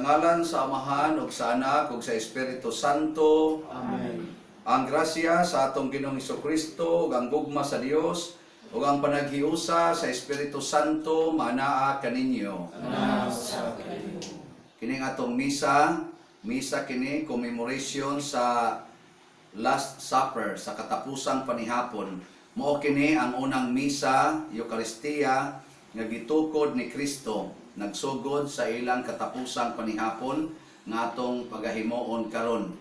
ngalan sa Amahan ug sa Anak ug sa Espiritu Santo. Amen. Ang grasya sa atong Ginoong Hesukristo ug ang gugma sa Dios ug ang panaghiusa sa Espiritu Santo manaa kaninyo. Kining atong misa kini commemoration sa Last Supper, sa katapusang panihapon. Mao kini ang unang misa, Eucharistia, nga gitukod ni Kristo, nagsugod sa ilang katapusang panihapon nga atong pagahimuon karon.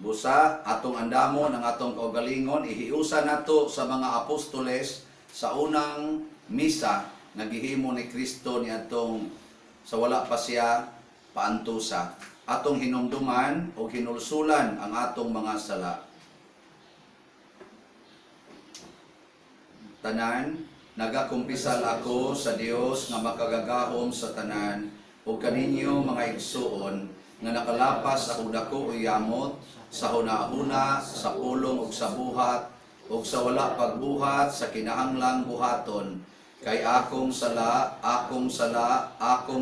Busa atong andamon ang atong kaugalingon, ihiusa nato sa mga apostoles sa unang misa nga gihimo ni Kristo ni atong sa wala pa siya paantusa. Atong hinumduman o hinulsulan ang atong mga sala. Tanan, nagakumpisal ako sa Dios nga makagagahom sa tanan ug kaninyo mga igsuon nga nakalapas ako dako o yamot sa hunahuna, sa pulong ug sa buhat ug sa wala pagbuhat sa kinahanglang buhaton kay akong sala, akong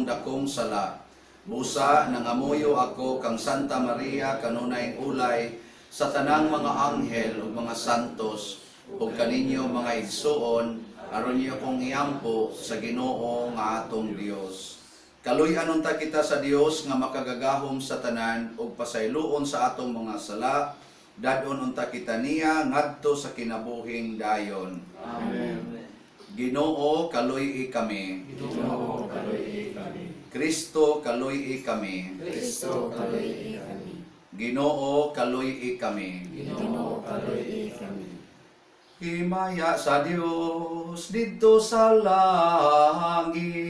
dakong sala. Busa nangamuyo ako kang Santa Maria kanunay ulay sa tanang mga anghel ug mga santos ug kaninyo mga igsuon aron niyo kong iampo sa Ginoo nga atong Dios. Kaluy-anon ta kita sa Dios nga makagagahom sa tanan ug pasayloon sa atong mga sala, dadon unta kita niya ngadto sa kinabuhing dayon. Amen. Ginoo kaluy-i kami. Ginoo kaluy-i kami. Kristo kaluy-i kami. Kristo kaluy-i kami. Ginoo kaluy-i kami. Ginoo kaluy-i kami. Himaya sa Dios didto sa langit.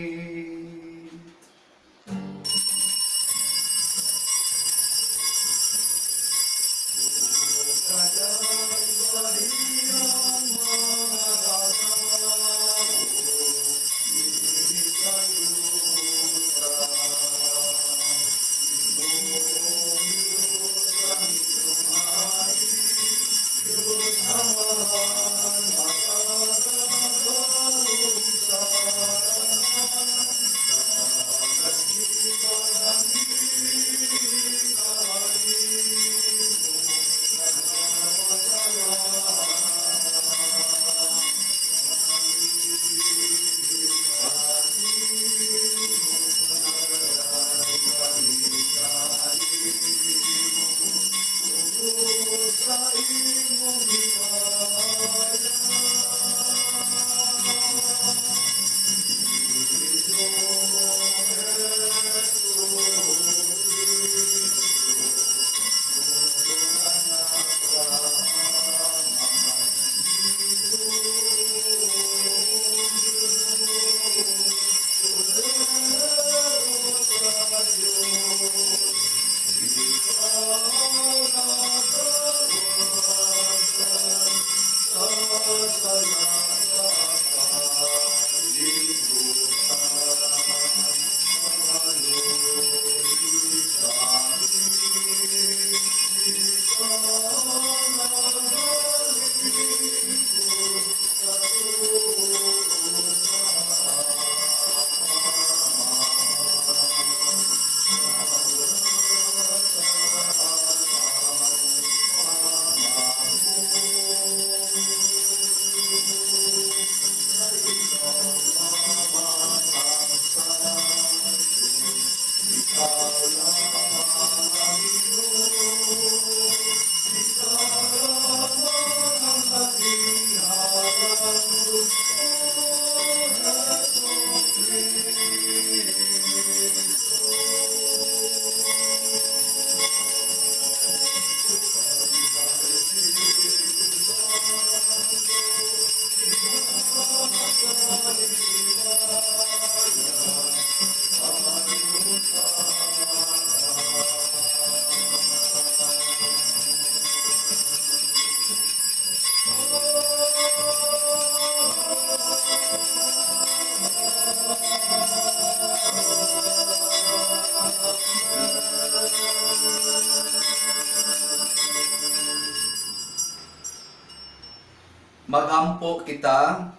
Magampo kita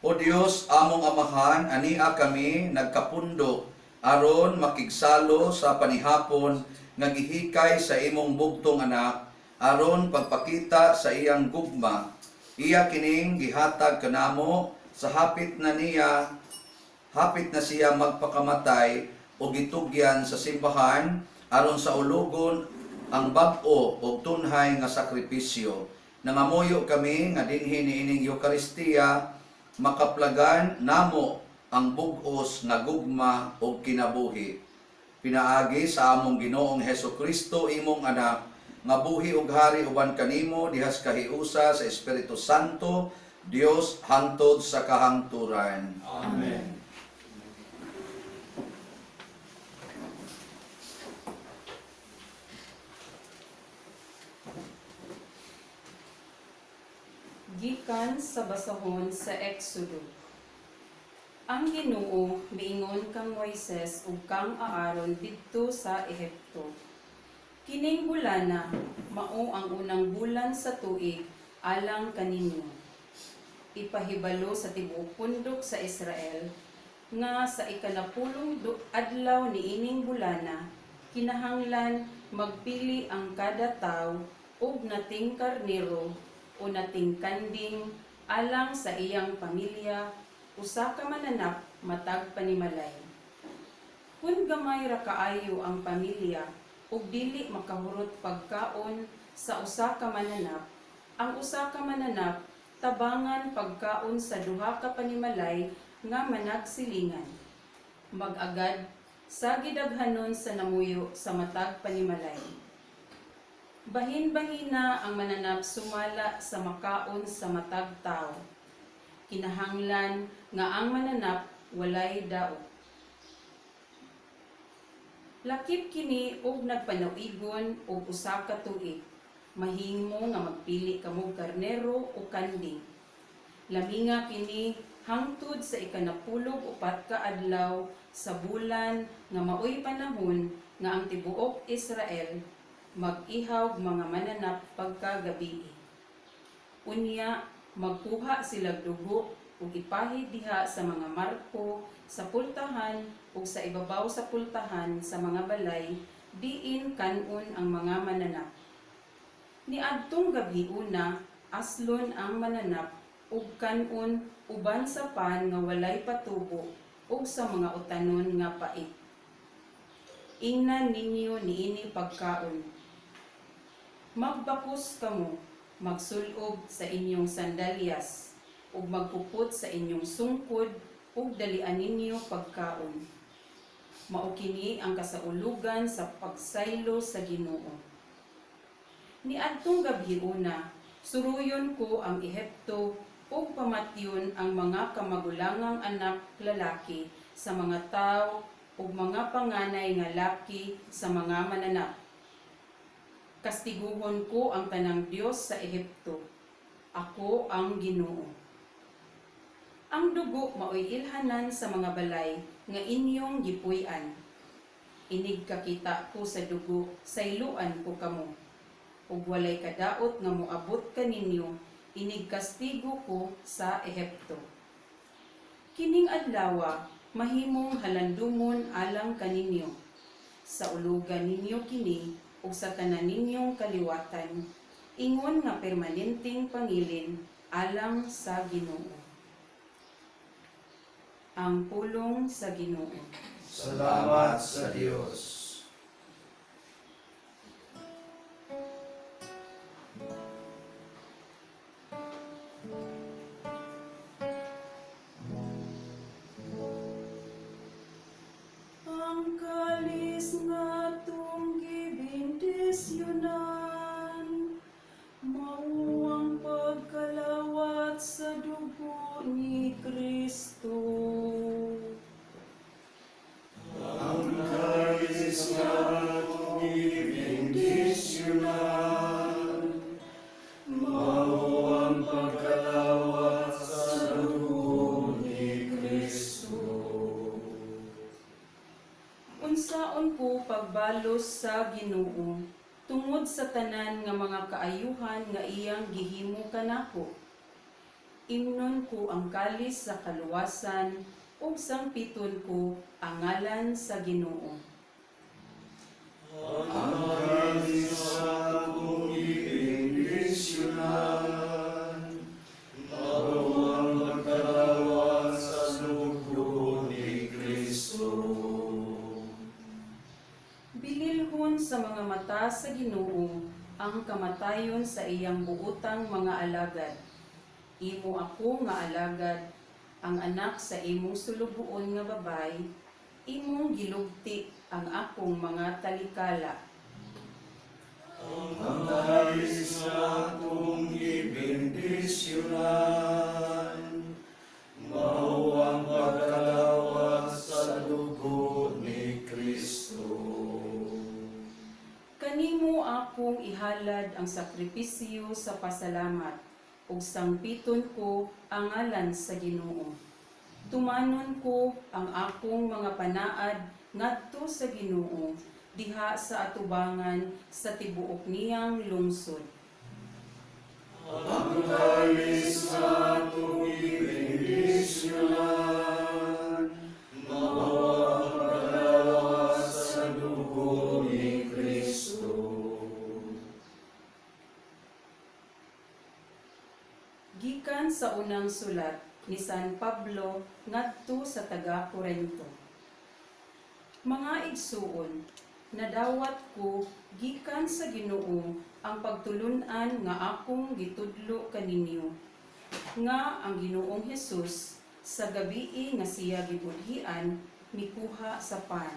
O Dios, among amahan, ania kami nagkapundok aron makigsalo sa panihapon nga gihikay sa imong bugtong anak aron pagpakita sa iyang gugma. Iya kining gihatag kanamo sa hapit na siya magpakamatay o gitugyan sa simbahan aron sa ulugon ang bag-o o tunhay nga sakripisyo. Nangamuyo kami nga dinhi niining Eucharistia makaplagan namo ang bug-os nga gugma o kinabuhi. Pinaagi sa among Ginoong Hesukristo imong anak nga buhi ug hari uban kanimo dihas kahiusa sa Espiritu Santo, Dios hangtod sa kahangturan. Amen. Gikan sa basahon sa Exodo. Ang Ginoo miingon kang Moises ug kang Aaron didto sa Ehipto. Kining bulana mao ang unang bulan sa tuig alang kaninyo. Ipahibalo sa tibuok pundok sa Israel nga sa ikalapulong adlaw niining bulana kinahanglan magpili ang kada tawo og nating karnero o nating kanding alang sa iyang pamilya, usa ka mananap matag panimalay. Kung gamay ra kaayo ang pamilya ug dili makahurot pagkaon sa usa ka mananap, ang usa ka mananap tabangan pagkaon sa duha ka panimalay nga managsilingan. Mag-agad sa gidaghanon sa namuyo sa matag panimalay. Bahin-bahina ang mananap sumala sa makaon sa matag tao. Kinahanglan nga ang mananap walay daot. Lakip kini og nagpanawigon og usa ka tuig. Mahimo nga magpili kamo karnero o kanding. Laminga kini hangtod sa ikanapulog upat ka adlaw sa bulan nga maoy panahon nga ang tibuok Israel mag-ihaw mga mananap pagkagabi. Unya, magkuha sila dugo ug ipahid diha sa mga marko, sa pultahan ug sa ibabaw sa pultahan sa mga balay, diin kanon ang mga mananap. Niadtong gabi una, aslon ang mananap ug kanon uban sa pan nga walay patubo ug sa mga utanon nga pait. Ingnan ninyo niini pagkaon. Magbakos kamo, magsulob sa inyong sandalyas, ug magpupot sa inyong sungkod, ug dalian ninyo pagkaon. Mao kini ang kasaulugan sa pagsaylo sa Ginoo. Niadtong gabi una, suruyon ko ang Ehipto ug pamatyon ang mga kamagulangang anak lalaki sa mga tawo ug mga panganay nga laki sa mga mananap. Kastiguhon ko ang tanang Dios sa Ehipto. Ako ang Ginoo. Ang dugo maoy ilhanan sa mga balay nga inyong gipuy-an. Inig kakita ko sa dugo, sayluan ko kamo. Ug walay kadaot nga moabot kaninyo, inig kastigo ko sa Ehipto. Kining adlawa, mahimong halandumon alang kaninyo. Sa ulugan ninyo kini, ug sa tanan ninyong kaliwatan, ingon nga permanenteng pangilin alang sa Ginoo. Ang pulong sa Ginoo. Salamat sa Dios. Ang kalis nga tong gibindisyonan, mao ang pagkalawat sa dugo ni Kristo. Ang kalis nga tong ibindisyonan, mao ang pagkalawat sa dugo ni Kristo. Unsaon ko pagbalos sa Ginoo tungod sa tanan nga mga kaayuhan nga iyang gihimo kanako. imnon ko ang kalis sa kaluwasan, ug sangpiton ko ang ngalan sa Ginoo. Ang kalis sa akong ibendisyonan, mao ang pagkalawat sa dugo ni Kristo. Bililhon sa mga mata sa Ginoo ang kamatayon sa iyang buotang mga alagad. Imo ako nga alagad, ang anak sa imong sulubuon nga babay, imong gilugti ang akong mga talikala. Ang kalis sa akong ibendisyonan, mao ang pagkalawat sa dugo ni Kristo. Kanimo akong ihalad ang sakripisyo sa pasalamat, ug sangpiton ko ang ngalan sa Ginoo. Tumanon ko ang akong mga panaad ngadto sa Ginoo, diha sa atubangan sa tibuok niyang lungsod. Ang kalis sa akong ibendisyonan, mao ang pagkalawat sa dugo ni Kristo. Gikan sa unang sulat ni San Pablo ngadto sa taga-Corinto. Mga igsuon, nadawat ko gikan sa Ginoo ang pagtulun-an nga akong gitudlo kaninyo, nga ang Ginoong Hesus sa gabii nga siya gibudhian mikuha sa pan.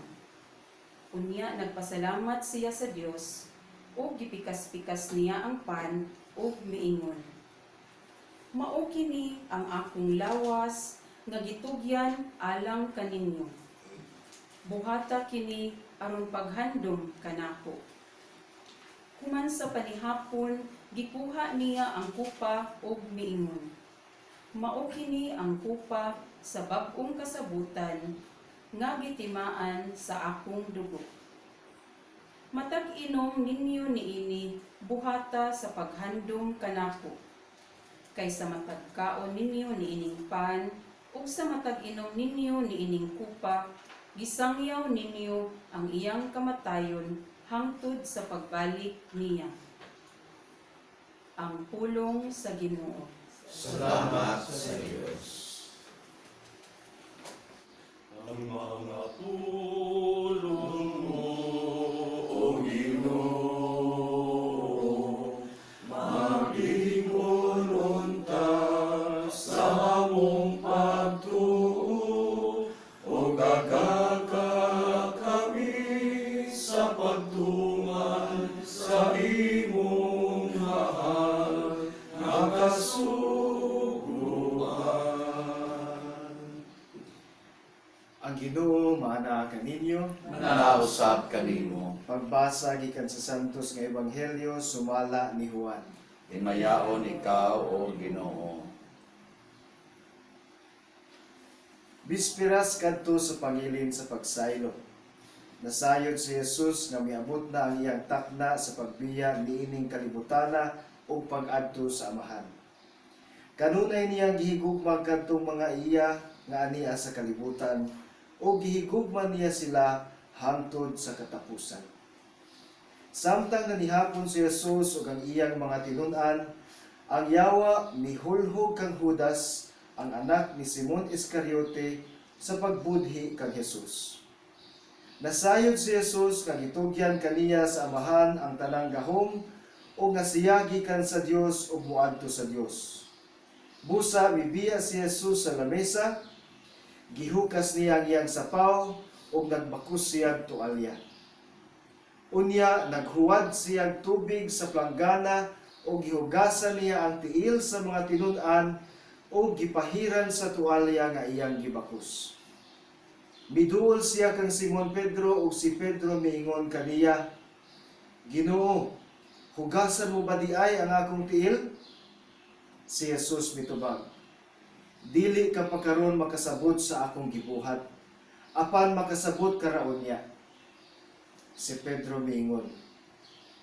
Unya nagpasalamat siya sa Dios ug gipikas-pikas niya ang pan ug miingon, mao kini ang akong lawas nga gitugyan alang kaninyo. Buhata kini aron paghandom kanako. Human sa panihapon, gikuha niya ang kupa ug miingon, mao kini ang kupa sa bag-ong kasabutan nga gitimaan sa akong dugo. Matag inom ninyo niini buhata sa paghandom kanako, kaysa matag kaon ninyo niining pan, ug sa matag inom ninyo niining kupa, gisangyaw ninyo ang iyang kamatayon hangtod sa pagbalik niya. Ang pulong sa Ginoo. Salamat sa Diyos. Ang mga pulong mo, O Ginoo, maging unta sa among pagtuo, o gagaka kami sa pagtungan sa imong mahal nga kasuguan. Ang Ginoo maana kaninyo. Nanausap kanimo. Pagbasa gikan sa Santos nga Ebanghelyo sumala ni Juan. Hinayaon ikaw, O Ginoo. Bispiras kadto sa pangilin sa pagsaylo. Nasayod si Jesus nga miabot na ang iyang takna sa pagbiya niining kalibutana ug pag-adto sa amahan. Kanunay niyang gihigugman kadtong mga iya nga ania sa kalibutan ug gihigugman niya sila hangtod sa katapusan. Samtang nanihapon si Jesus ug ang iyang mga tinun-an, ang yawa mihulhog kang Judas, ang anak ni Simon Iscariote, sa pagbudhi kang Jesus. Nasayod si Jesus nga gitugyan kaniya sa amahan ang tanang gahom ug nasiyagi kan sa Dios ug muadto sa Dios. Busa mibiya si Jesus sa lamesa, gihukas niya ang iyang sapaw ug nagbakos siya tualya. Unya naghuwad siyang tubig sa planggana ug gihugasan niya ang tiil sa mga tinun-an ug gipahiran sa tualya nga iyang gibakos. Miduol siya kang Simon Pedro ug si Pedro miingon kaniya, Ginoo, hugasan mo ba di ay ang akong tiil? Si Jesus mitubag, dili ka pa karon makasabot sa akong gibuhat, apan makasabot karaon niya. Si Pedro miingon,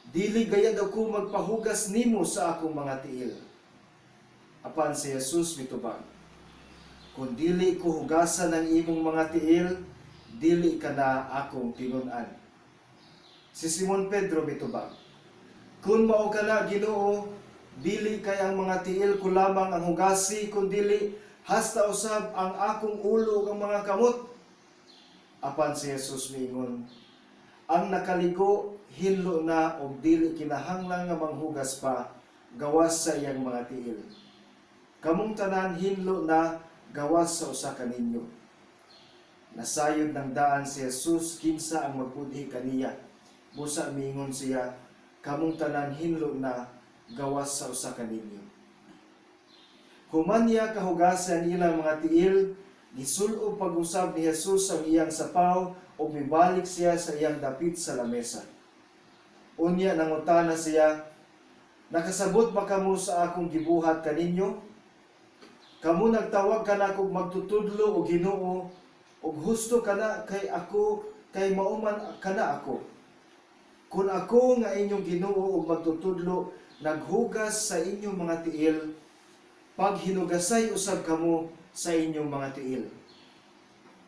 dili gayad ako magpahugas nimo sa akong mga tiil. Apan si Jesus mitubag, kung dili ko hugasan ang imong mga tiil, dili ka na akong tinun-an. Si Simon Pedro mitubag, kung mao ka na, Ginoo, dili kay ang mga tiil ko lamang ang hugasi, kung dili hasta usab ang akong ulo ug ang mga kamot. Apan si Jesus miingon, ang nakaligo hinlo na og dili kinahanglan nga manghugas pa gawas sa iyang mga tiil. Kamong tanan hinlo na gawas sa usa ka ninyo. Nasayod ng daan si Jesus kinsa ang magpudhi kaniya. Busa miingon siya, kamong tanan hinlo na gawas sa usa ka ninyo. Human niya kahugasan ilang mga tiil, gisulo pag-usab ni Jesus ang iyang sapaw ug mibalik siya sa iyang dapit sa lamesa. Unya nangutana siya, nakasabot ba kamo sa akong gibuhat kaninyo? Kamo nagtawag kanako magtutudlo o Ginoo ug husto kana kay ako kay mauman kana ako. Kung ako nga inyong Ginoo ug magtutudlo naghugas sa inyong mga tiil, paghinugasay usab kamo sa inyong mga tiil.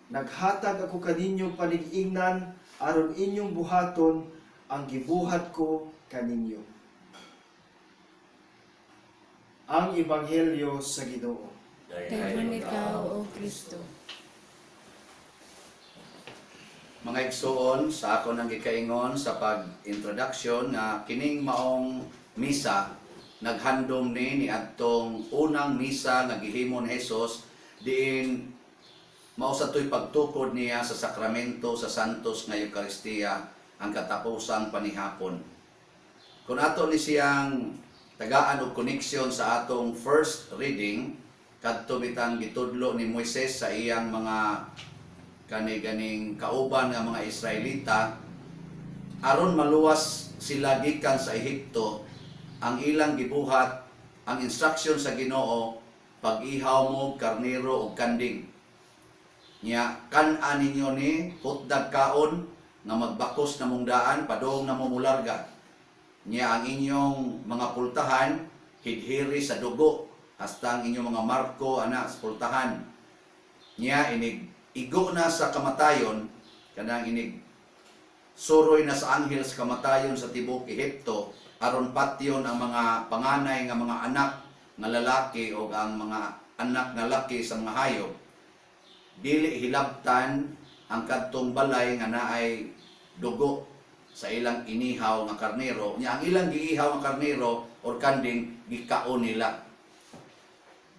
Naghatag ako kaninyo panig-ingnan aron inyong buhaton ang gibuhat ko kaninyo. Ang Ebanghelyo sa Ginoo. Daghang ikaw, O Kristo. Mga igsoon, sa ako nang gikaingon sa pag-introduction na kining maong misa naghandom ni adtong unang misa nga gihimo ni Hesus diin mao sa tuy pagtukod niya sa sakramento sa Santos nga Eucharistia ang katapusang panihapon. Kung ato ni siyang tagaan og koneksyon sa atong first reading kadto bitang gitudlo ni Moises sa iyang mga kani-ganing kauban nga mga Israelita aron maluwas sila gikan sa Ehipto. Ang ilang gibuhat, ang instruction sa Ginoo, pag-ihaw mo karnero o kanding. Nya kan-an ninyo ni hutdag kaon nga magbakos na mong daan padong na mumularga. Nya ang inyong mga pultahan hidhiri sa dugo hasta ang inyong mga marko ana sa pultahan. Nya igo na sa kamatayon kanang inig suroy na sa anghel sa kamatayon sa tibok Ehipto aron patyon ang mga panganay nga mga anak nga lalaki o ang mga anak nga laki sa mga hayop. Dili hilabtan ang kadtong balay nga naay dugo sa ilang inihaw nga karnero. Nya ang ilang giihaw nga karnero or kanding gikaon nila.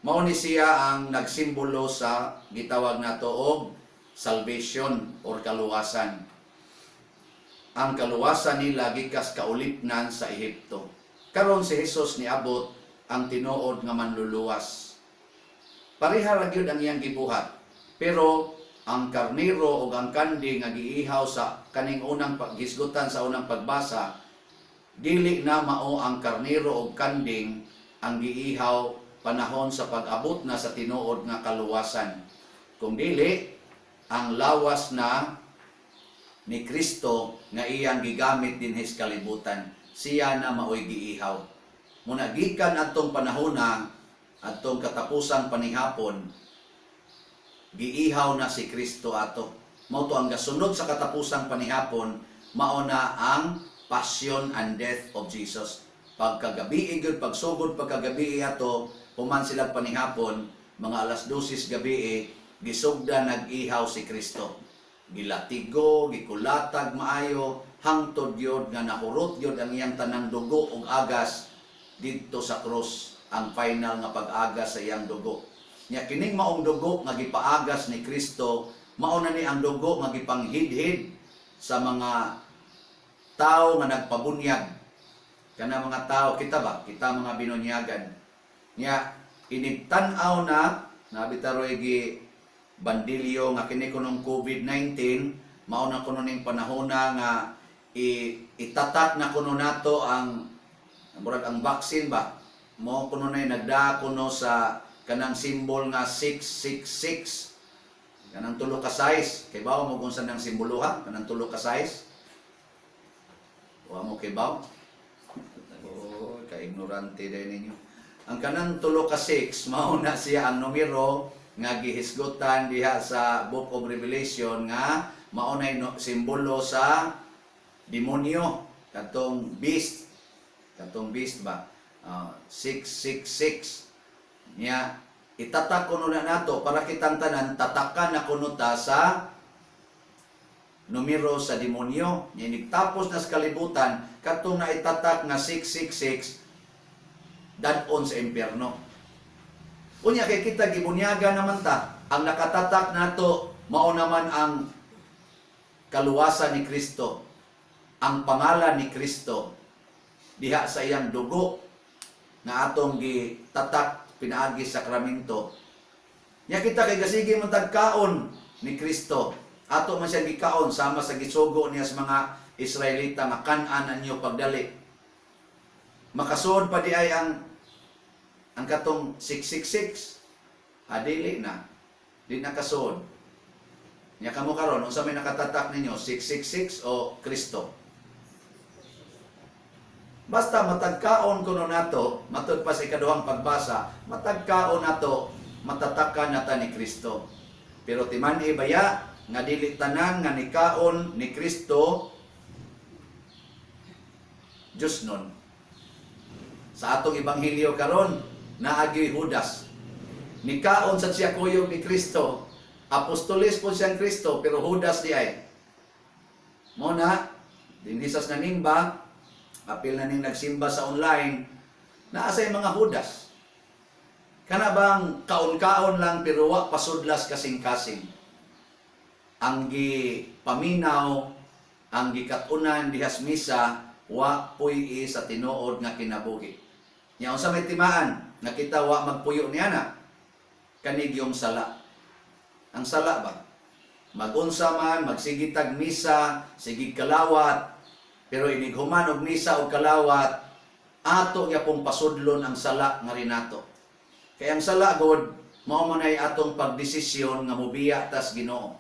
Mao ni siya ang nagsimbolo sa gitawag nato og salvation or kaluwasan. Ang kaluwasan nila gikas kaulipnan sa Ehipto. Karon si Hesus niabot ang tinuod nga manluluwas. Pareha ra gyud ang iyang gibuhat. Pero ang karnero o ang kandi nga giihaw sa kaning unang paghisgutan sa unang pagbasa, dili na mao ang karnero o kanding ang giihaw panahon sa pag-abot na sa tinuod nga kaluwasan. Kung dili, ang lawas na ni Kristo nga iyang gigamit din his kalibutan, siya na maoy giihaw. Muna gikan atong panahona, atong katapusang panihapon, giihaw na si Kristo ato. Mao to ang gasunod sa katapusang panihapon, mao na ang passion and death of Jesus. Pagkagabi gyud pagsugod pagkagabi ato, human sila panihapon, mga alas 12 gabi gisugda nag-ihaw si Kristo. Gilatigo, gikulatag maayo, hangtod yod nga nahurot yod ang iyang tanang dugo ug agas didto sa krus, ang final nga pag-agas sa iyang dugo. Nya kining maong dugo nga gipaagas ni Kristo, mao na ni ang dugo nga gipanghidhid sa mga tao nga nagpabunyag. Kana mga tao kita ba? Kita mga binunyagan. Nya inigtan-aw na nabitaroy gi bandilyo nga kini kunong COVID-19, mao na kuno ning panahona nga itatak na kuno nato ang murag ang vaccine ba. Mo kuno na nagda kuno sa kanang simbol nga 666. Kanang tulo ka size. Kay bawo mo kung saan ang simboluhan? Kanang tulo ka size. Wa mo kay bawo? Oh, ka-ignorante din ninyo. ang kanang tulo ka 6 mao na siya ang numero nga gihisgutan diha sa Book of Revelation nga mao nay simbolo sa demonyo, katong beast ba. 666 niya itatak kuno na nato para kitang tanan tatakan na kuno ta sa numero sa demonyo. Niya nigtapos na sa kalibutan katong na itatak nga 666 dadon sa impyerno. Unya kay kita gibunyaga naman ta, ang nakatatak nato mao naman ang kaluwasan ni Kristo, ang pangalan ni Kristo diha sa iyang dugo nga atong gitatak pinaagi sa sakramento. Nya kita kay gasigi man tagkaon ni Kristo, ato man siya gikaon sama sa gisugo niya sa mga Israelita nga kan-an ninyo pagdali. Makasuod pa di ay ang katong 666 adili na di nakasuod. Nya kamo karon unsa may nakatatak ninyo 666 o Kristo? Basta matagkaon kuno nato matud pa sa ikaduhang pagbasa, matagkaon nato matatakan nata ni Kristo. Pero timan-i baya nga dili tanan nga nikaon ni Kristo Diyos nun. Sa atong ebanghelyo karon naagi Judas. Nikaon sa siya kuyog ni Kristo. Apostoles po siyang Kristo, pero Judas di ay. Muna, dinisas na nimba, apil na ning nagsimba sa online, naasay mga Judas. Kana bang kaon-kaon lang, pero wa pasudlas kasing-kasing. Ang gipaminaw, ang gikatunan dihas misa, wa puy sa tinuod nga kinabuhi. Nya unsa may timaan nga kita wa magpuyo niya na kanig yung sala. Ang sala ba? Magunsa man, magsigitag misa, sigig kalawat, pero inighuman og misa og kalawat, ato ya pong pasudlon ang sala nga rinato. Kaya ang sala god mao man ay atong pagdesisyon nga mobiya tas Ginoo.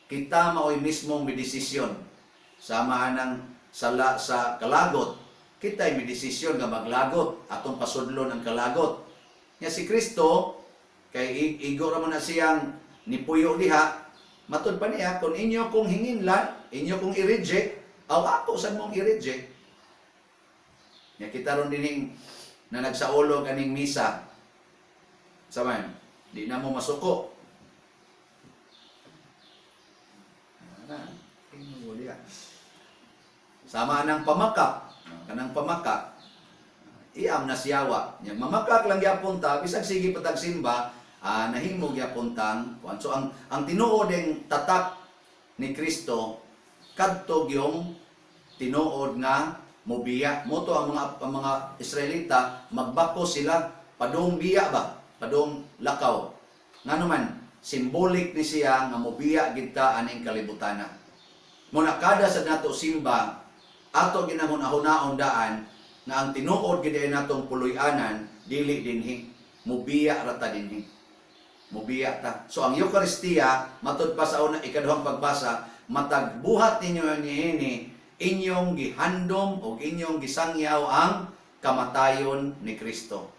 Kita maoy mismong midesisyon sama ng sala sa kalagot. Kita ay midesisyon nga maglagot atong pasudlon ang kalagot. Nya si Kristo kay igo ra man na siyang nipuyo diha, matud pa niya kung inyo kong hinginlan, inyo kong i-reject, aw ako sad mong i-reject. Nya kita ron dining na nagsaulog aning misa. Saman, di na mo masuko. Sama ng pamakak, kanang pamakak, iam na siyawa. Nya mamakak lang gyapon ta, bisag sige patagsimba, nahimog gyapon tang. So ang tinuod ng tatak ni Kristo kadtog yung tinuod nga mobiya. Moto ang mga Israelita magbako sila padung biya ba, padung lakaw. Ngano man simbolik ni siya nga mobiya gid ta aning kalibutana. Muna kada sa nato simba ato ginahon-ahonaon daan nga ang tinuod gid ay natong puloy-anan dili dinhi mobiya rata dinhi. Mobiya ta. So ang Eucharistia matud pa sa una ikaduhang pagbasa, matagbuhat ninyo niini inyong gihandom o inyong gisangyaw ang kamatayon ni Kristo.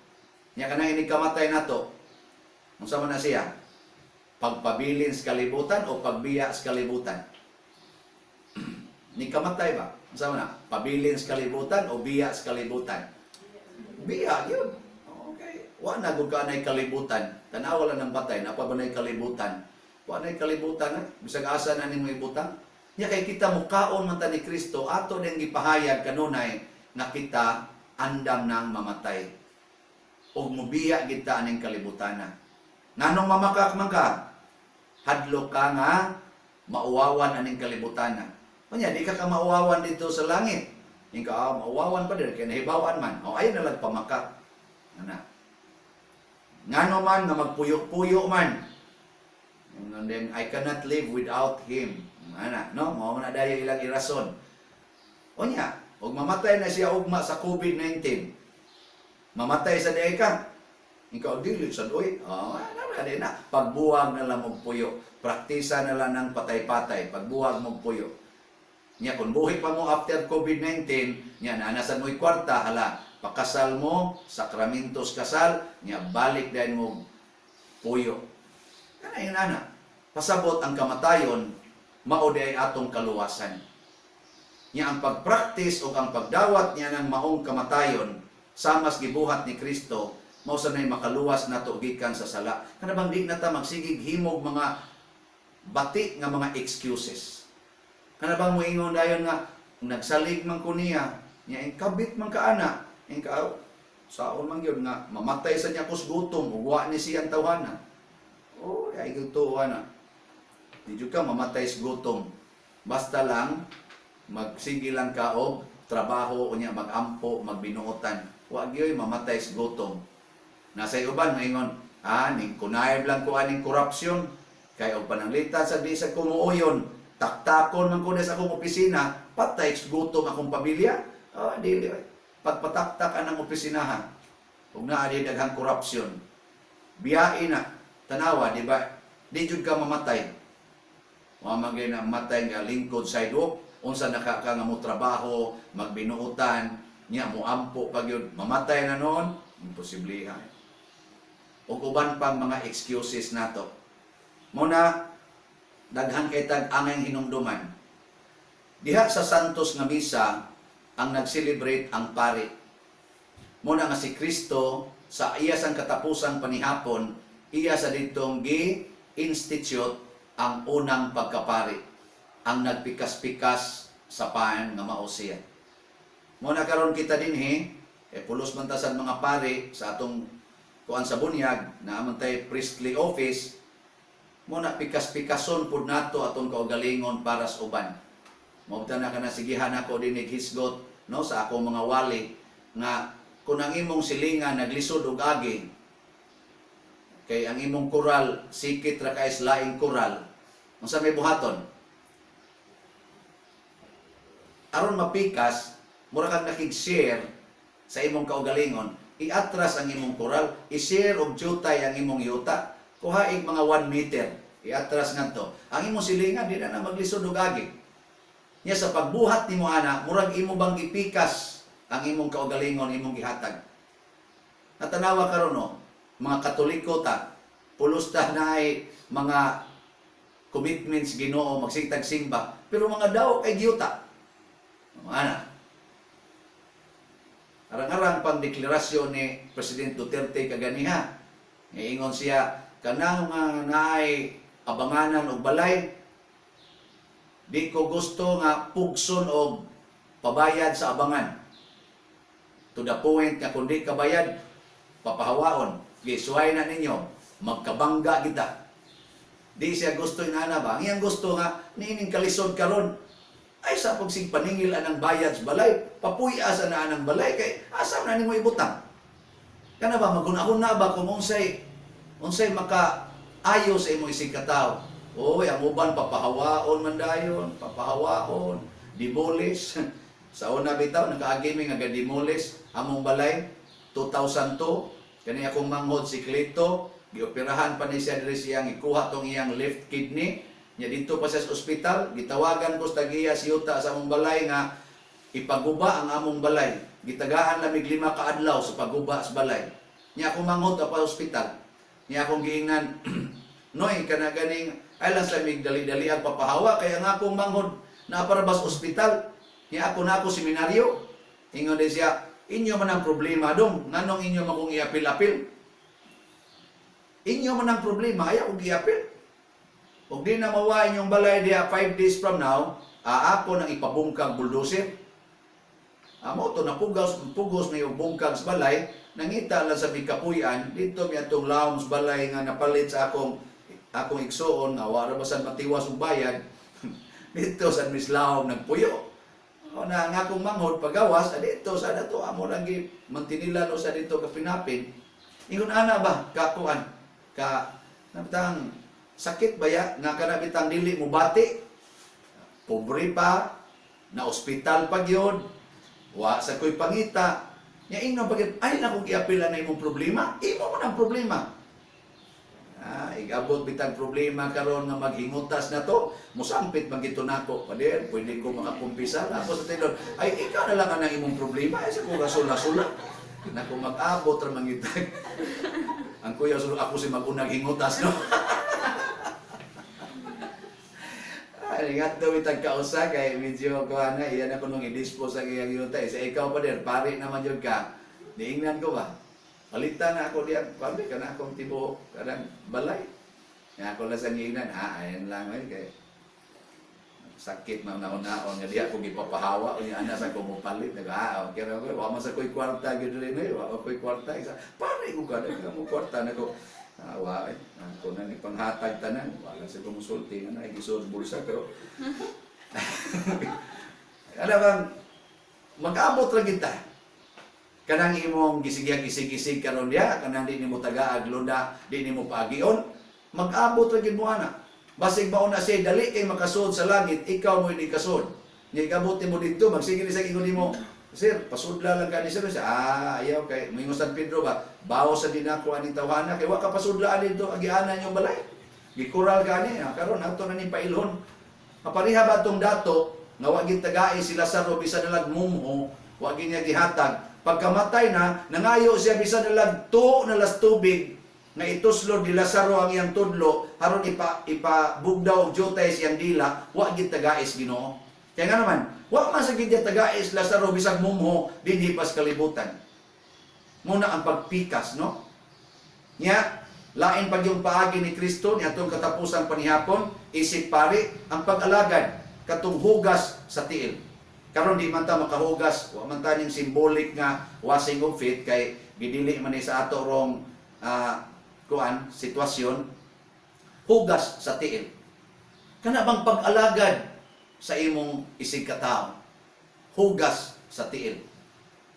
Nya kanang ini kamatay nato. Unsa man na siya? Pagpabilin sa kalibutan o pagbiya sa kalibutan? Ni kamatay ba? Unsa man na? Pabilin sa kalibutan o biya sa kalibutan? Biya yun. Okay. Wa na gud ka nay kalibutan. Tanaw lang ng batay, napa ba nay kalibutan? Wa nay kalibutan bisag asa na nimo ibutang. Nya kay kita mukaon man ta ni Kristo, ato ding gipahayag kanunay nga kita andam nang mamatay. Og mubiya gid ta aning kalibutana. Nganong mamakak man ka? Hadlok ka nga mauwawan aning kalibutana. Unya di ka mauwawan dito sa langit. Ingka mauwawan pa din kay nahibawan man. O ay nalag pamakak. Ana. Ngano man nga magpuyo-puyo man. And then I cannot live without him. Ana, no? Mao na dayo ilang irason. Unya, og mamatay na siya ugma sa COVID-19. Mamatay sa day ka. Ikaw dili sa doy. Ano na pagbuwag na lang og puyo. Praktisa na lang ng patay-patay, pagbuwag mong puyo. Nya kung buhi pa mo after COVID-19, nya naanasan mo'y kwarta, hala, pakasal mo, sakramentos kasal, nya balik din mo puyo. Kana yun ana. Pasabot ang kamatayon, mao di ay atong kaluwasan. Nya ang pagpraktis o ang pagdawat niya ng maong kamatayon, samas gibuhat ni Kristo, mao sa nay makaluwas nato gikan sa sala. Kana bang di na ta magsigig himog mga bati nga mga excuses. Kana bang moingon dayon nga nagsalig man ko niya, nya kabit man ka ana, saon man gyud nga mamatay sa niya kus gutom ug wa ni siyang tawhana. Oh, ay gusto ana. Di jud ka mamatay sa gutom. Basta lang magsige lang ka og trabaho unya magampo, magbinuotan. Wa gyoy mamatay sa gutom. Nasa uban maingon, ning kunayb lang ko aning korupsyon. Kay og pananglitan sa di sa kumuuyon, taktakon man ko sa akong opisina, patay sa gutom akong pamilya. Dili. Pagpataktak ang opisinahan. Ug naa di daghang korupsyon. Biyain na. Tanawa, di ba? Di jud ka mamatay. Mamagay na matay nga lingkod sidewalk, unsa naka ka nga mo trabaho, magbinuutan, nya mo ampo pag yun, mamatay na noon, imposible ha. Ug uban pang mga excuses nato. Muna, daghan kay tag-angay hinumduman. Diha sa Santos nga misa, ang nag-celebrate ang pari. Muna nga si Kristo, sa iya sang katapusang panihapon, iya sa ditong gi-institute ang unang pagkapari. Ang nagpikas-pikas sa paan nga mao siya. Muna karon kita dinhi, pulos man ta sa mga pari sa atong kuan sa bunyag, na amantay priestly office, muna pikas-pikason pud nato atong kaugalingon para sa uban. Mabta na kana sigihan ako dinig hisgot no sa akong mga wali nga kung ang imong silingan naglisod og agi kay ang imong koral sikit ra kay laing koral, unsa may buhaton? Aron mapikas, mura kang nakig-share sa imong kaugalingon, iatras ang imong koral, i-share og jutay ang imong yuta. Kuhaig mga 1 meter, iatras ngadto. Ang imong silingan di na maglisod og agi. Nya sa pagbuhat nimo ana, murag imo bang gipikas ang imong kaugalingon, imong gihatag. Natanawa karon no, mga Katoliko ta, pulos ta naay mga commitments Ginoo magsitag simba, pero mga daw kay giyuta. Ana. Arang-arang pang deklarasyon ni Presidente Duterte kaganiha. Ingon siya kanang nga naay abanganan og balay, di ko gusto nga pugson og pabayad sa abangan. To the point nga kung di kabayad, papahawaon. Gisuway na ninyo, magkabangga kita. Di siya gusto nga na ba? Ang gusto nga, niining kalisod karon. Ay sa pagsig paningil anang bayad sa balay, papuya sa na anang balay, kay asa na nimo ibutang. Kana ba, magunahon na ba kung unsay maka ayo sa imo isig kataw? Oy, ang uban papahawaon man dayon, papahawaon, demolish. Sa una bitaw nakaagimi nga demolish among balay 2002 kani akong manghod si Clito, gioperahan pa ni siya diri siyang ikuha tong iyang left kidney. Nya dito pa sa ospital, gitawagan ko sa tagiya si yuta sa among balay nga ipaguba ang among balay. Gitagaan lamig 5 ka adlaw sa paguba sa balay. Nya akong manghod pa ospital. Nya akong giingnan noy kana ganing ay lang sa mig dali-dali ang papahawa kaya nga akong manghod na parabas ospital. Nya ako na ako seminaryo. Ingon din siya, inyo man ang problema dong, nganong inyo man kong iapil-apil? Inyo man ang problema, ayaw kong iapil. Kung di na mawa inyong balay diya 5 days from now, ako nang ipabungkag bulldozer. Amo to napugos na yung bungkag sa balay, nangita lang sa bikapuyan, dito may atong laom sa balay nga napalit sa akong igsuon, nga wala ba sa matiwas ng bayad, dito sa mislaom nagpuyo. O na nga akong manghod pagawas, dito sa dato, amo lang mantinilan o sa dito kapinapin. Ingon ana ba, kakuan, nabitang sakit ba ya, nga kanabitang dili mo bati, pobre pa, na ospital pa gyud, wa sa ko'y pangita, nya ingno bagay, ay na kung iapila na imong problema, imo mo ng problema. Igabot bitang problema karon nga maghingutas na to, musampit man gito nako. Pader, pwede ko makakumpisa. Ako sa tinod, ay ikaw na lang ang imong problema. Ay sa ko gasula-sula. Na kung mag-abot ra mangitag. Ang kuya sulod ako si mag-unang hingutas no. Ay ngat daw itag kausa kay medyo ko ana iyan ako nung i-dispose ang iyang yuta. Sa ikaw Pader, pare naman jud ka. Diingnan ko ba? Palitan na ako diyan, pabrik ka na akong tibo, kadang balay. Nga ako lang sa nginan, ayan lang kay sakit man naon-naon nga diha ko gipapahawa unya ana sa ko mo palit okay ra ko wa man sa koy kwarta gyud rin wa koy kwarta isa pare ko kada mo kwarta nako wa ako na ni panghatag tanan wala sa kumusulti nga ay gisod bulsa pero ana bang mag-abot ra kita kanang imong gisig-gisig karon diha kanang di nimo tagaag loda di nimo paagion mag-abot ra gid mo ana basig mao na siya dali kay makasud sa langit ikaw mo hindi kasud ni gabuti mo didto magsige ni sa ingon nimo sir pasudla lang ka ni sir ayaw kay moingon San Pedro ba bawo sa dinako ani tawhana kay wa ka pasudlaan didto agianan yung balay gikural gani karon ato na ni pailhon mapariha ba tong dato nga wa gid tagai si Lazaro bisan nalag mumho wa gid niya gihatag pagkamatay na, nangayo siya bisan nalag to nalas tubig nga ituslod ni Lazaro ang iyang tudlo aron ipabugdaw og jutay siyang dila wa gid tagais Ginoo. Kaya nga naman, wa man sa gid tagais Lazaro bisag mumho dinhi pas kalibutan. Muna ang pagpikas, no? Nya lain pag yung paagi ni Kristo ni atong katapusang panihapon isip pari ang pag-alagad katong hugas sa tiil. Karon di man ta makahugas, wa man ta ning symbolic nga washing of feet kay gidili man ni sa ato rong sitwasyon hugas sa tiil. Kana bang pag-alagad sa imong isig katao? Hugas sa tiil.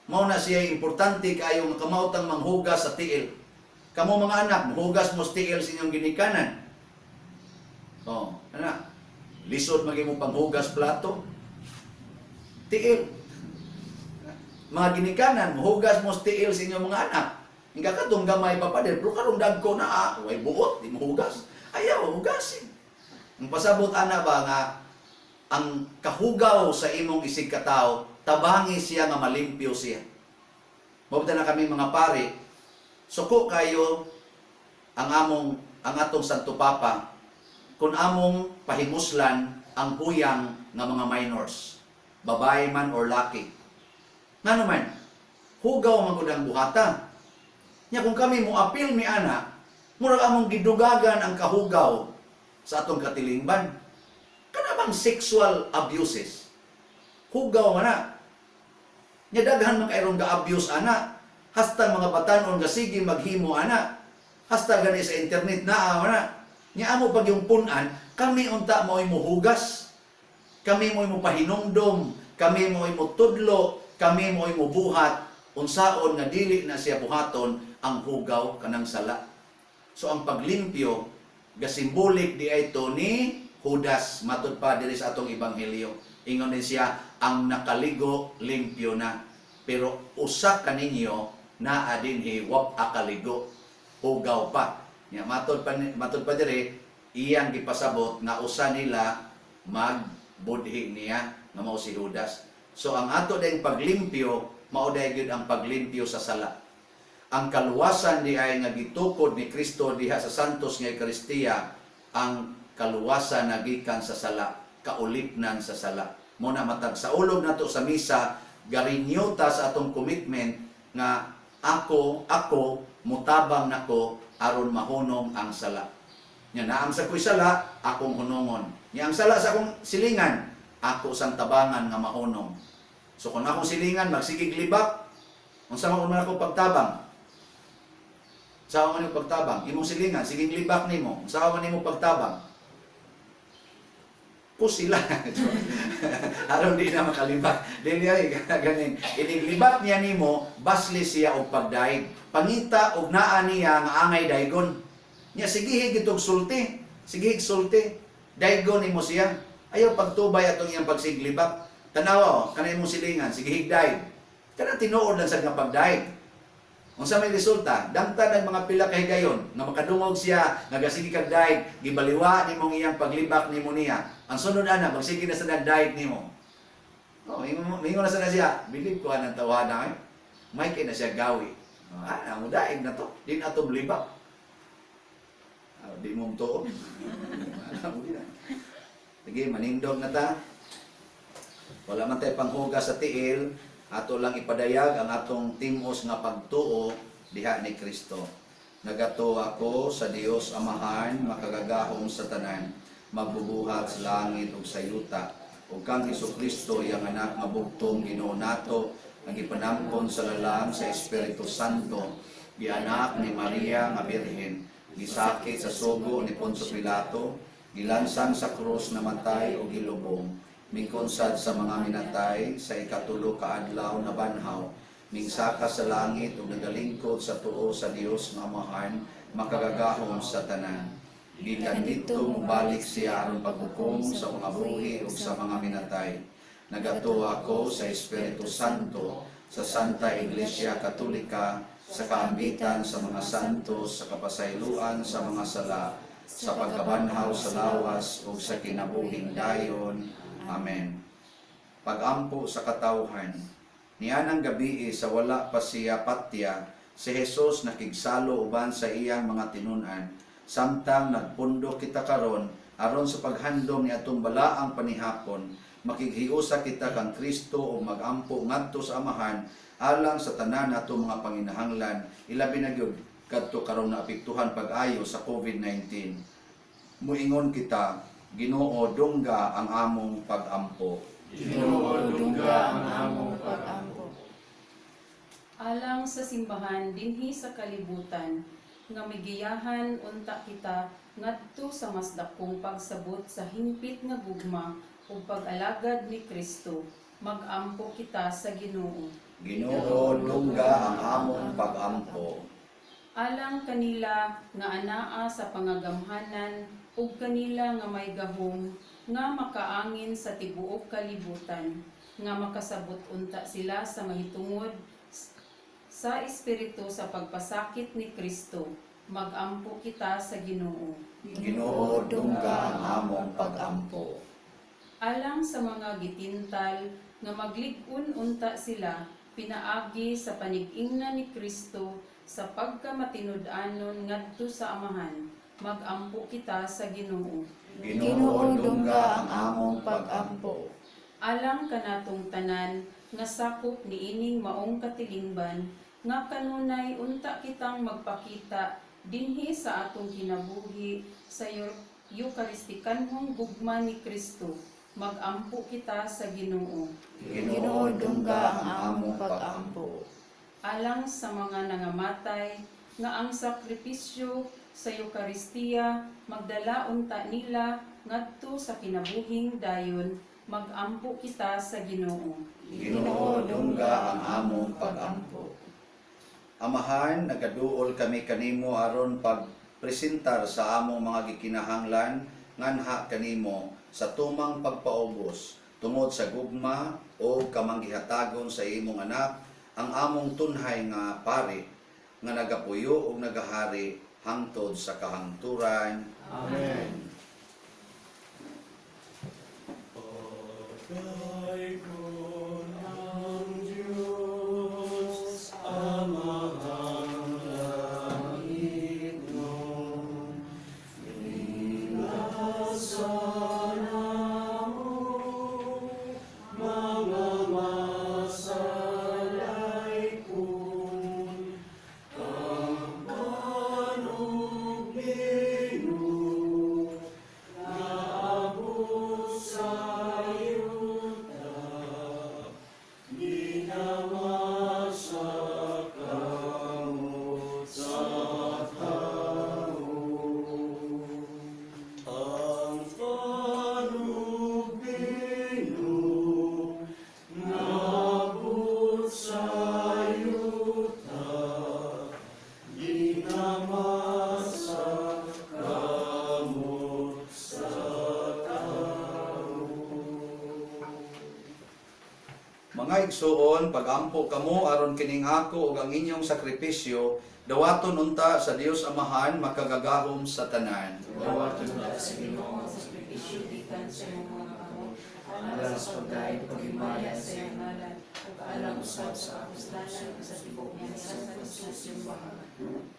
Mao na siya importante kayo nga kamautang manghugas sa tiil. Kamo mga anak, hugas mo sa tiil sa inyong ginikanan. Ana? Lisod maging mo panghugas plato. Tiil. Mga ginikanan, hugas mo tiil sa inyong mga anak. Hingga ka itong gamay pa Pader, pero karong dagko na way buot, di mo hugas. Ayaw, hugasin. Ang pasabot ana ba nga, ang kahugaw sa imong isig katao, tabangi siya nga malimpyo siya. Mabda na kami mga pare, suko kayo ang atong Santo Papa, kung among pahimuslan ang huyang nga mga minors. Babae man or laki. Nga naman, hugaw magudang buhata. Nya kung kami mo apil mi ana, murag among gidugagan ang kahugaw sa atong katilingban. Kana bang sexual abuses? Hugaw ana. Nya daghan man kayrong ga-abuse ana. Hasta mga batanon nga sige maghimo ana. Hasta gani sa internet na ana. Nya amo pag yung punan, kami unta mo muhugas. Kami mo pahinumdom, kami mo tudlo, kami mo buhat, unsaon nga dili na siya buhaton ang hugaw kanang sala. So ang paglimpyo, gasimbolik di ito ni Judas, matud pa diri sa atong ebanghelyo. Ingon din siya, ang nakaligo, limpyo na. Pero usa kaninyo na adinhi wap akaligo, hugaw pa. Ya, matud pa diri, iyang gipasabot na usa nila budhi niya nga mao si Judas. So ang ato ding paglimpyo mao gyud ang paglimpyo sa sala. Ang kaluwasan di ay nga gitukod ni Kristo diha sa santos nga Eucharistia, ang kaluwasan nagikan sa sala, kaulipnan sa sala. Mo na matag sa ulog nato sa misa garinyota sa atong commitment nga ako mutabang nako aron mahunong ang sala. Nya naam sa ko'y sala, akong hunongon. Nya ang sala sa akong silingan, ako sang tabangan nga mahunong. So kung akong silingan magsigig libak, unsa man ako pagtabang? Sa man yung pagtabang, imong silingan, sigig libak nimo. Unsa man nimo pagtabang? Pusila. Aron di na makalibak. Dili ay ganing. Iniglibak niya nimo, basli siya og pagdaig. Pangita og naa niya nga angay daygon. Nya sigihig itong sulti. Sigihig sulti. Daygon nimo siya. Ayaw pagtubay atong iyang pagsiglibak. Tanawa, kanay mong silingan, sigihig daig. Kana tinuod lang sa nga pagdaig. Unsa may resulta? Dangtan ang mga pila ka higayon nga makadungog siya, nagasigi kag daig, gibaliwa nimong iyang paglibak nimo niya. Ang sunod ana, magsige na sa daig nimo. Oh, mingon na sana siya, bilib ko anang tawhana kay. May kay na siya gawi. Ana, mo daig na to, di na to blibak. Di mo to. Sige, manindog na ta. Wala man tayo panghuga sa tiil, ato lang ipadayag ang atong timos nga pagtuo diha ni Kristo. Nagato ako sa Dios Amahan, makagagahom sa tanan, magbubuhat sa langit ug sa yuta. Ug kang Hesukristo iyang anak nga bugtong Ginoo nato, ang ipanampon sa lalang sa Espiritu Santo, gianak ni Maria nga Birhen, gisakit sa sugo ni Poncio Pilato, gilansang sa krus namatay o gilubong, mingkonsad sa mga minatay sa ikatulo ka adlaw na banhaw, mingsaka sa langit ug nagalingkod sa tuo sa Dios nga Amahan, makagagahom sa tanan. Gikan dito mubalik siya aron paghukom sa mga buhi ug sa mga minatay. Nagato ako sa Espiritu Santo, sa Santa Iglesia Katolika, sa kaambitan sa mga santos, sa kapasayloan sa mga sala, sa pagkabanhaw sa lawas ug sa kinabuhing dayon. Amen. Pagampo sa katawhan. Nianang gabi sa wala pa siya patya, si Jesus nakigsalo uban sa iyang mga tinunan, samtang nagpundo kita karon aron sa paghandom ni atong balaang panihapon, makighiusa kita kang Kristo o magampo ngadto sa Amahan alang sa tanan nato mga panginahanglan, ilabi na gyud kadto karon naapektuhan pag-ayo sa COVID-19. Muingon kita, Ginoo dungga ang among pag-ampo. Ginoo dungga ang among pag-ampo. Alang sa simbahan dinhi sa kalibutan, nga migiyahan unta kita ngadto sa mas dakong pagsabot sa hingpit nga gugma ug pag-alagad ni Kristo. Mag-ampo kita sa Ginoo. Ginoo dungga ang among pag-ampo. Alang kanila nga anaa sa pangagamhanan ug kanila nga may gahom nga makaangin sa tibuok kalibutan, nga makasabot unta sila sa mahitungod sa Espiritu sa pagpasakit ni Kristo. Mag-ampo kita sa Ginoo. Ginoo dungga ang among pag-ampo. Alang sa mga gitintal nga maglig-on unta sila, pinaagi sa panig-ingna ni Kristo sa pagkamatinud-anon ngadto sa Amahan. Mag-ampo kita sa Ginoo. Ginoo dungga ang among pag-ampo. Alang kanatong tanan nga sakop niining maong katilingban, nga kanunay unta kitang magpakita dinhi sa atong kinabuhi sa Eukaristikanhong gugma ni Kristo. Mag-ampo kita sa Ginoo. Ginoo dungga ang among pag-ampo. Alang sa mga nangamatay nga ang sakripisyo sa Eukaristiya magdala unta nila ngadto sa kinabuhing dayon. Mag-ampo kita sa Ginoo. Ginoo dungga ang among pag-ampo. Amahan, nagaduol kami kanimo aron pagpresentar sa among mga gikinahanglan nganha kanimo sa tumang pagpaubos tungod sa gugma o kamanggihatagon sa imong anak, ang among tunhay nga pari nga nagapuyo ug nagahari hangtod sa kahangturan. Amen. Pagkaikon ang Diyos, Amahang langit nun, minasan mo, mga masalay kun, ang panug Ginoo, naabot sa yuta, ginawa sa kamot sa tao. Ang Mga igsuon, pagampo kamo aron kining ako ug ang inyong sakripisyo, dawaton unta sa Dios Amahan makagagahom sa tanan. Dawaton na sa Ginoo sa sakripisyo gikan sa imong mga kamot, alang sa pagkain paghimaya sa iyang ngalan, ug alang usab sa apustanan sa tibok niya sa Jesus simbahan.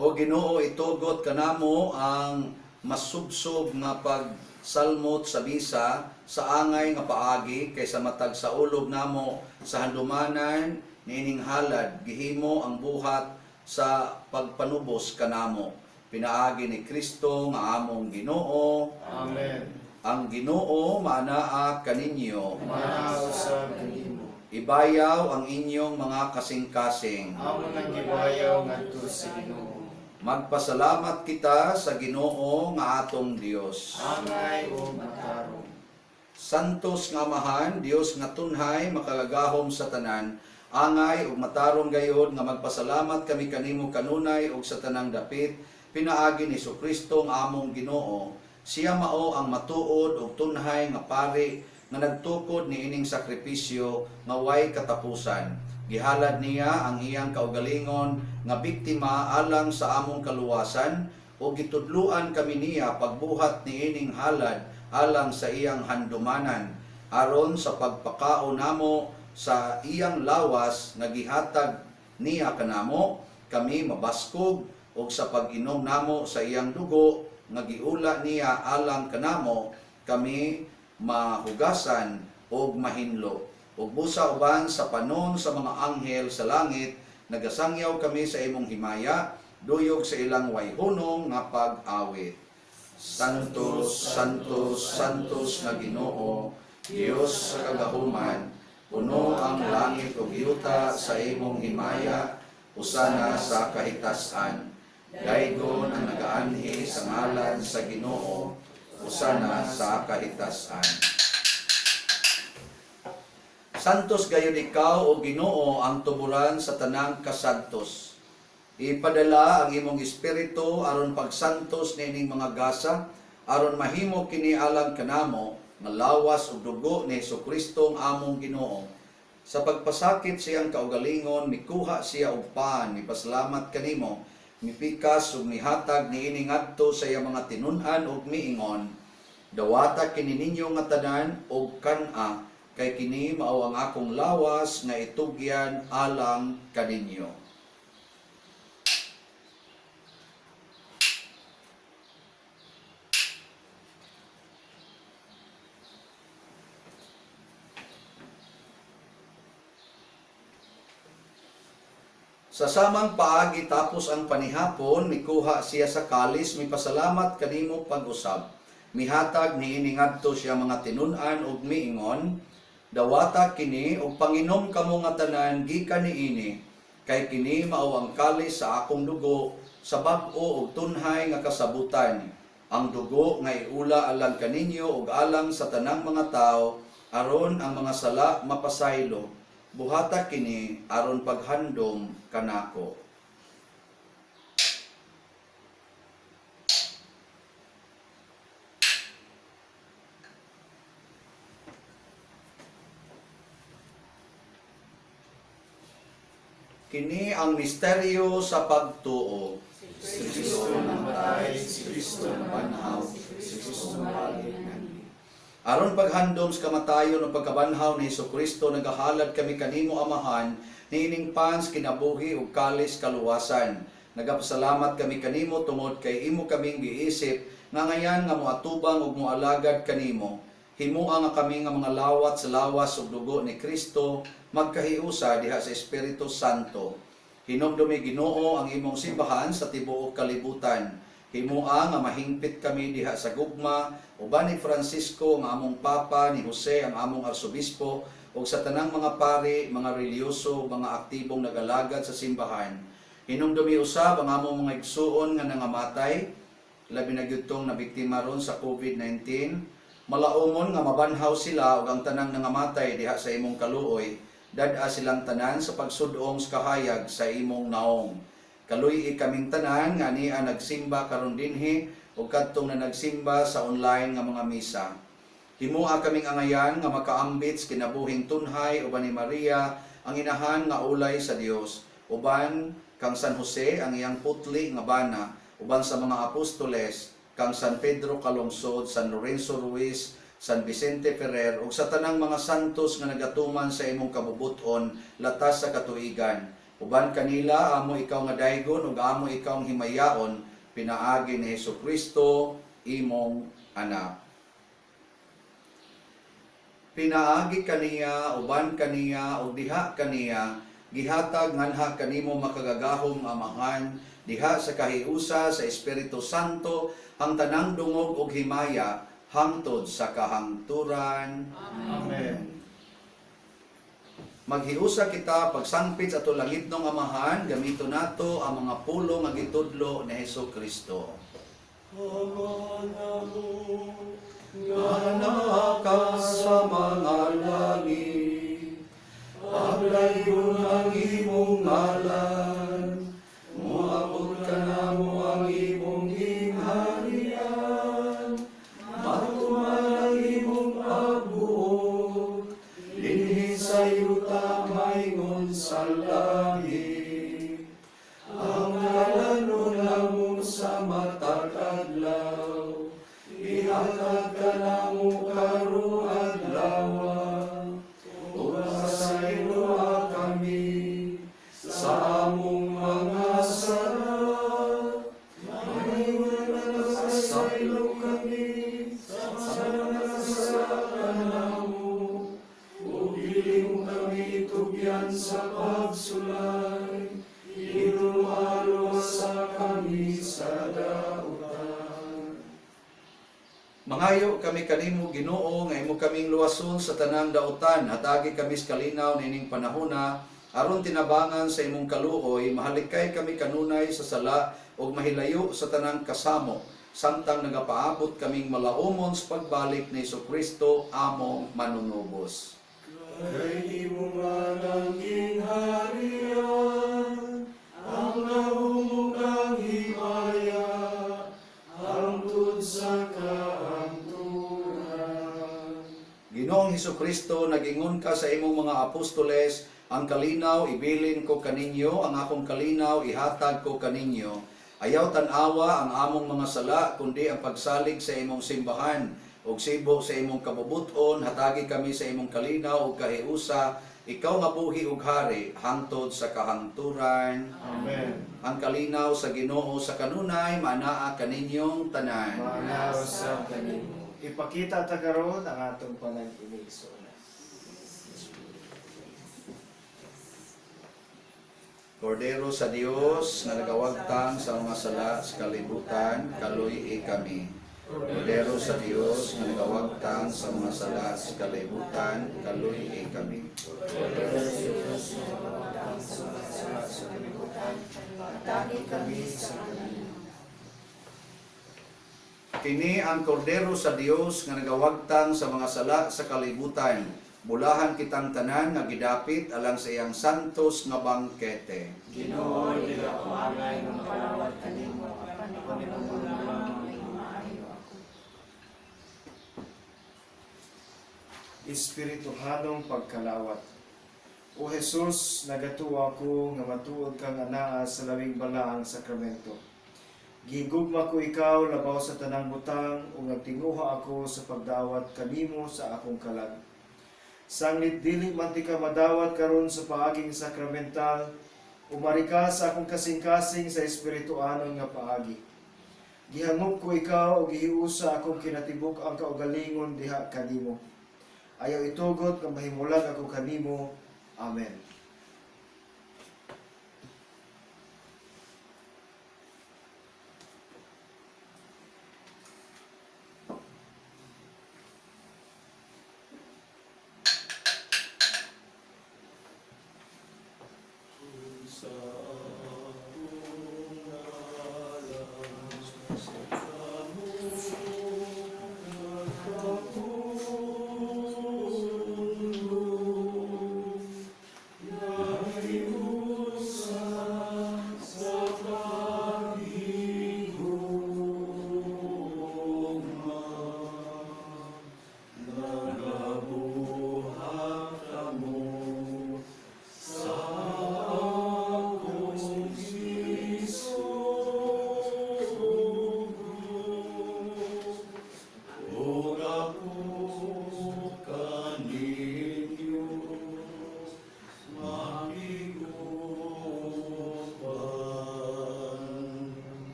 O Ginoo, itugot kanamo ang masubsob nga pagsalmot sa bisa sa angay nga paagi kaysa matag sa ulob namo sa handumanan niining halad gihimo ang buhat sa pagpanubos kanamo. Pinaagi ni Kristo nga among Ginoo. Amen. Ang Ginoo maanaa kaninyo. Manausab kanimo. Ibayaw ang inyong mga kasing-kasing. Amo nang gibayaw ngadto sa Ginoo. Magpasalamat kita sa Ginoo nga atong Dios. Angay o matarong. Santos nga Amahan, Dios nga tunhay makagagahom sa tanan, angay ug matarong gayod nga magpasalamat kami kanimo kanunay ug sa tanang dapit pinaagi ni Kristo nga among Ginoo. Siya mao ang matuod ug tunhay nga pari nga nagtukod ni ining sakripisyo nga way katapusan. Gihalad niya ang iyang kaugalingon nga biktima alang sa among kaluwasan ug gitudluan kami niya pagbuhat ni ining halad alang sa iyang handumanan aron sa pagpakao namo sa iyang lawas nga gihatag niya kanamo kami mabaskog ug sa pag-inom namo sa iyang dugo nga giula niya alang kanamo kami mahugasan ug mahinlo ug busa uban sa panon sa mga anghel sa langit nagasangyaw kami sa imong himaya duyog sa ilang wayhunong nga pag-awit. Santos, Santos, Santos nga Ginoo, Dios sa kagahuman, puno ang langit ug yuta sa imong himaya, usana sa kahitasan. Daygon ang nagaanhi sa ngalan sa Ginoo, usana sa kahitasan. Santos gayud ikaw o Ginoo ang tuburan sa tanang kasantos. Ipadala ang imong espiritu aron pagsantos nining mga gasa aron mahimo kini alang kanamo nga lawas ug dugo ni Kristo ang among Ginoo. Sa pagpasakit siyang kaugalingon mikuha siya og paan, mipasalamat kanimo, mipikas ug mihatag niini ngadto sa iyang mga tinun-an ug miingon, dawata kini ninyo nga tanan og kan-a kay kini mao ang akong lawas nga itugyan alang kaninyo. Sa samang paagi tapos ang panihapon, mikuha siya sa kalis, mipasalamat kanimo pag-usab. Mihatag niini ngadto siya mga tinun-an ug miingon, dawata kini ug panginom kamo nga tanan gikan niini, kay kini mao ang kalis sa akong dugo sa bag-o ug tunhay nga kasabutan. Ang dugo nga iula alang kaninyo ug alang sa tanang mga tao aron ang mga sala mapasaylo. Buhata kini aron paghandom kanako. Kini ang misteryo sa pagtuo. Si Kristo namatay, si Kristo nabanhaw, si Kristo mabalik nani. Aron paghandom sa kamatayon o pagkabanhaw ni Kristo nagahalad kami kanimo Amahan, niining pans kinabuhi ug kalis kaluwasan. Nagapasalamat kami kanimo tungod kay imo kaming giisip nga ngayan nga moatubang ug moalagad kanimo. Himuha nga kami nga mga lawat sa lawas ug dugo ni Kristo magkahiusa diha sa Espiritu Santo. Hinumdumi Ginoo ang imong simbahan sa tibuok kalibutan. Himuha nga mahingpit kami diha sa gugma, uban ni Francisco nga among Papa, ni Jose ang among Arsobispo, ug sa tanang mga pari, mga reliyoso, mga aktibong nag-alagad sa simbahan. Hinumdumi usab ang among mga igsuon nga nangamatay, labi na gyud tong nabiktima ron sa COVID-19. Malaumon nga mabanhaw sila ug ang tanang nangamatay diha sa imong kaluoy, dad-a silang tanan sa pagsudong sa kahayag sa imong naong. Kaluy kaming tanan nga niya nagsimba karon dinhi ug kadtong na nagsimba sa online nga mga misa. Himua kaming angayan nga makaambit sa kinabuhing tunhay uban ni Maria ang inahan nga ulay sa Dios, uban kang San Jose ang iyang putli nga bana, uban sa mga apostoles, kang San Pedro Calungsod, San Lorenzo Ruiz, San Vicente Ferrer, ug sa tanang mga santos nga nagatuman sa imong kabubuton latas sa katuigan. Uban kanila amo ikaw nga daygon ug amo ikaw ang himayaon, pinaagi ni Hesukristo imong anak. Pinaagi kaniya, uban kaniya, ug diha kaniya, gihatag nganha kanimo makagagahom amahan, diha sa kahiusa sa Espiritu Santo, ang tanang dungog ug himaya, hangtod sa kahangturan. Amen. Maghiusa kita pagsangpit sa ato langitnong amahan, gamito nato ang mga pulo nga gitudlo ni Hesukristo. Ngana ka sa mga langit, paglayon ang imong ngalan, muabot ka na mo ang imong gingharian, matuman ang imong pagbuot, dinhi sa yuta maingon sa langit. Ang ngalanon namong sa matag adlaw, ihatag ka namo karong adlaw, ug pasayloa kami sa among mga sala, maingon pasaylo kami sa mga sala namo, ug dili mo kami tugyan sa pagsulay, inualo sa kami sa dautan. Mangayo kami kanimo Ginoo nga imo kaming luwason sa tanang dautan, hatagi kami sa kalinaw nining panahona, aron tinabangan sa imong kaluoy, mahalikay kami kanunay sa sala ug mahilayo sa tanang kasamo, samtang nagapaabot kaming malaumon sa pagbalik ni Hesukristo among manunubos. Kay imo man ang gingharian, ang nahumugang himaya, hangtod sa kahangturan. Ginoong Hesukristo, nagingon ka sa imong mga apostoles, ang kalinaw ibilin ko kaninyo, ang akong kalinaw ihatag ko kaninyo. Ayaw tan-awa ang among mga sala, kundi ang pagsalig sa imong simbahan, ug sibo sa imong kabubuton, hatagi kami sa imong kalinaw ug kahiusa, ikaw nga buhi ug hari, hangtod sa kahangturan. Amen. Ang kalinaw sa Ginoo sa kanunay, manaa kaninyong tanan. Manaw sa kanimo. Ipakita ta karon ang atong panag-inigsoon. Kordero sa Dios nga nagawagtang sa mga sala sa kalibutan, kaluy kami. Kordero sa Dios nga nagawagtang sa mga sala sa kalibutan, kaluy kami. Kini ang kordero sa Dios nga nagawagtang sa mga sala sa kalibutan. Bulahan kitang tanan nga gidapit alang sa iyang santos nga bangkete. Ginoo, di ako angay ng palawat kanimo, panipamula lamang ay maayo ako. Espirituhanong pagkalawat. O Jesus, nagatuwa ko nga matuod kang anaa sa labing balaang sakramento. Gigugma ko ikaw labaw sa tanang butang ug nagtinguha ako sa pagdawat kanimo sa akong kalag. Sanglit dili man ti ka madawat karon sa paaging sakramental, umari ka sa akong kasing-kasing sa espirituanon nga paagi. Gihangop ko ikaw ug gihiusa akong kinatibuk ang kaugalingon diha kanimo. Ayaw itugot nga mahimulag ako kanimo. Amen.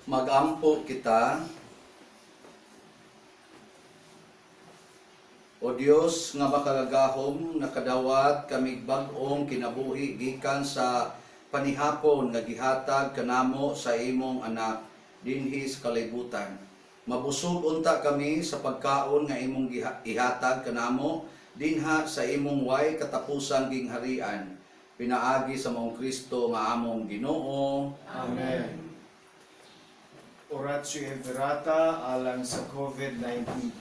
Magampo kita. O Dios nga makagagahom, nakadawat kami bag-ong kinabuhi gikan sa panihapon nga gihatag kanamo sa imong anak dinhi sa kalibutan. Mabusog unta kami sa pagkaon nga imong ihatag kanamo dinha sa imong way katapusan gingharian. Pinaagi sa maong Kristo nga among Ginoo. Amen. Oratio Everata alang sa COVID-19.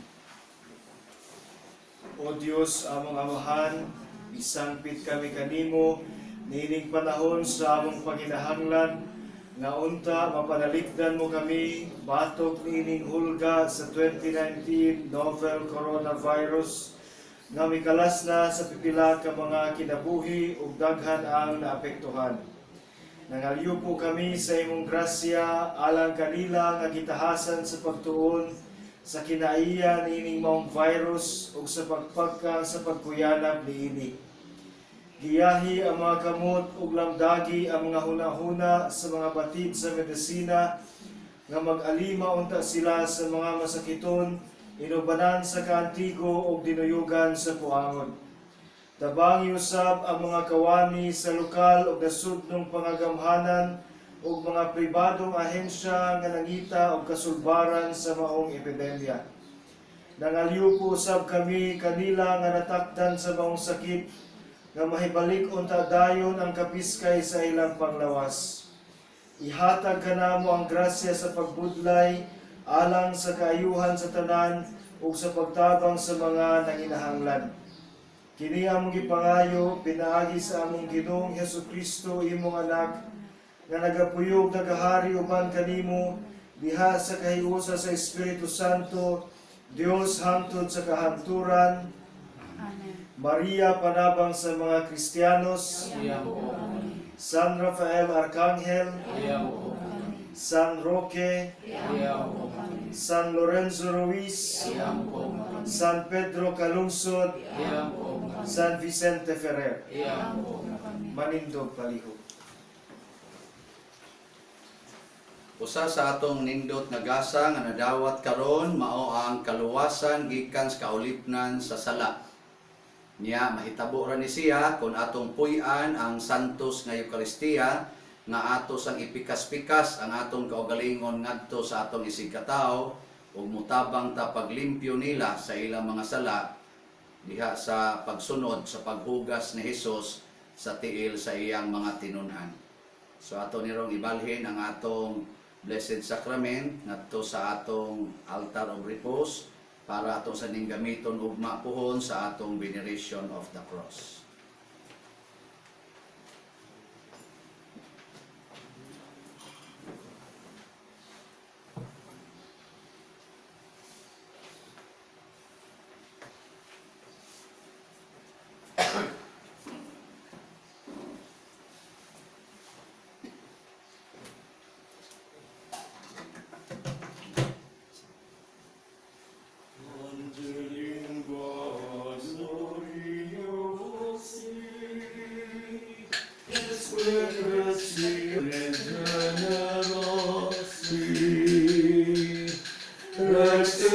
O Diyos, among Amahan, isangpit kami kanimo, nining panahon sa among paginahanglan, nga unta mapanalikdan mo kami, batok nining hulga sa 2019 novel coronavirus, nga mikalas na sa pipila ka mga kinabuhi ug daghan ang naapektuhan. Nangalyo po kami sa imong grasya alang kanila nga gitahasan sa pagtuon sa kinaiya niining maong virus ug sa pagpagka sa pagkuyanap niini. Giyahi ang mga kamot ug lamdagi ang mga hunahuna sa mga batid sa medisina nga mag-alima unta sila sa mga masakiton, inubanan sa kaantigo ug dinuyugan sa puangon. Tabang usab ang mga kawani sa lokal ug nasudnong pangagamhanan ug mga pribadong ahensya nga nangita og kasulbaran sa maong epidemya. Nangalyo po usab kami kanila nga natakdan sa maong sakit nga mahibalik unta dayon ang kapiskay sa ilang panglawas. Ihatag kanamo ang grasya sa pagbudlay alang sa kaayuhan sa tanan ug sa pagtabang sa mga nanginahanglan. Kini among gipangayo pinaagi sa among Ginoong Hesukristo imong anak nga nagapuyog nagahari uban kanimo diha sa kahiusa sa Espiritu Santo, Dios hangtod sa kahanturan. Amen. Maria panabang sa mga Kristiyanos, San Rafael Arcangel, San Roque, San Lorenzo Ruiz, San Pedro Calungsod, San Vicente Ferrer, manindog palihog. Usa sa atong nindot nga gasa nga nadawat karon mao ang kaluwasan gikan sa kaulipnan sa sala. Niya mahitabo ra ni siya kung atong puy-an ang santos nga Eucharistia nga atos ang ipikas-pikas ang atong kaugalingon ngadto sa atong isigkatawo ug mutabang ta paglimpyo nila sa ilang mga sala diha sa pagsunod sa paghugas ni Hesus sa tiil sa iyang mga tinun-an. So ato nirong ibalhin ang atong Blessed Sacrament ngadto sa atong altar of repose para atong sa ning gamiton ugma puhon sa atong veneration of the cross. Rexte